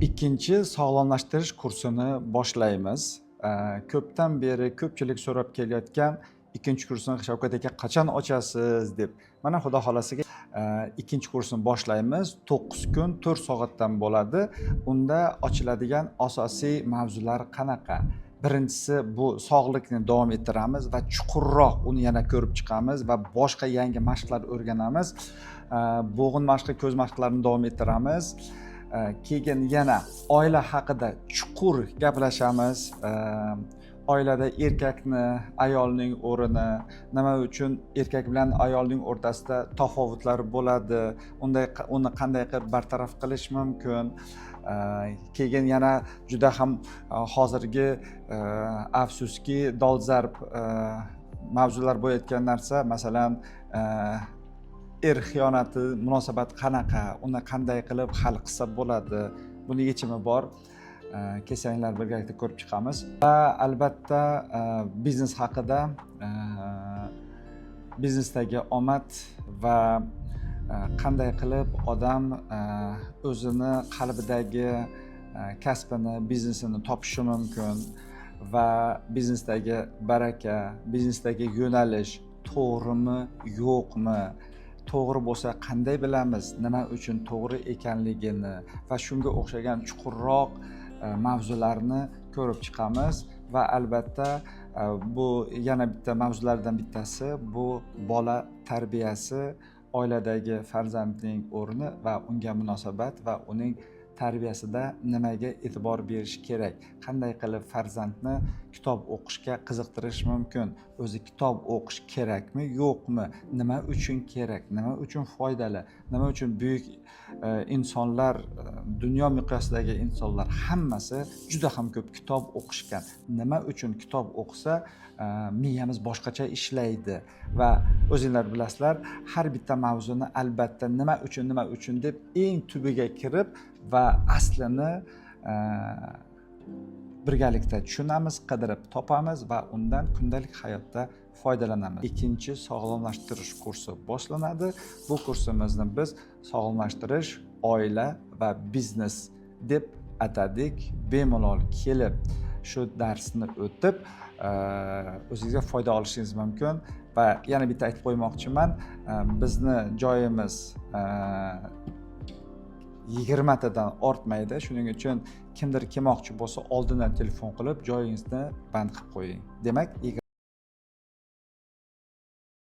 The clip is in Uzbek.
Ikkinchi sog'lomlashtirish kursini boshlaymiz. Ko'pdan beri ko'pchilik so'rab kelayotgan ikkinchi kursni Shavkat aka qachon ochasiz deb. Mana xudo xolasiga ikkinchi kursni boshlaymiz. 9 kun 4 soatdan bo'ladi. Unda ochiladigan asosiy mavzular qanaqa? Birinchisi bu sog'liqni davom ettiramiz va chuqurroq uni yana ko'rib chiqamiz va boshqa yangi mashqlar o'rganamiz. Bo'g'in mashqi, ko'z mashqlarini davom ettiramiz. Keyin yana oila haqida chuqur gaplashamiz. Oilada erkakni, ayolning o'rni, nima uchun erkak bilan ayolning o'rtasida tafovutlar bo'ladi, uni qanday qilib bartaraf qilish mumkin. Keyin yana juda ham hozirgi afsuski dolzarb mavzular bo'layotgan narsa, masalan, xiyonati munosabat qanaqa, uni qanday qilib hal qilsa bo'ladi, buni yechimi bor. Kelsanglar birgalikda ko'rib chiqamiz. Va albatta biznes haqida, biznesdagi omad va qanday qilib odam o'zini qalbidagi kasbini, biznesini topishi mumkin va biznesdagi baraka, biznesdagi yo'nalish to'g'rimi, yo'qmi? To'g'ri bo'lsa qanday bilamiz, nima uchun to'g'ri ekanligini va shunga o'xshagan chuqurroq mavzularni ko'rib chiqamiz. Va albatta bu yana bitta mavzulardan bittasi bu bola tarbiyasi, oiladagi farzandning o'rni va unga munosabat va uning tarbiyasida nimaga e'tibor berish kerak, qanday qilib farzandni kitob o'qishga qiziqtirish mumkin, o'zi kitob o'qish kerakmi, yo'qmi, nima uchun kerak, nima uchun foydali, nima uchun buyuk insonlar, dunyo miqyosidagi insonlar hammasi juda ham ko'p kitob o'qishgan. Nima uchun kitob o'qisa miyamiz boshqacha ishlaydi va o'zinglar bilasizlar, har bitta mavzuni albatta nima uchun deb eng tubiga kirib va aslini birgalikda tushunamiz, qidirib topamiz va undan kundalik hayotda foydalanamiz. Ikkinchi sog'lomlashtirish kursi boshlanadi. Bu kursimizni biz sog'lomlashtirish, oila va biznes deb atadik. Bemalol kelib shu darsni o'tib o'zingizga foyda olishingiz mumkin. Va yana bitta aytib qo'ymoqchiman, bizni joyimiz 20 tadan ortmaydi. Shuning uchun kimdir kelmoqchi bo'lsa, oldindan telefon qilib joyingizni band qilib qo'ying. Demak,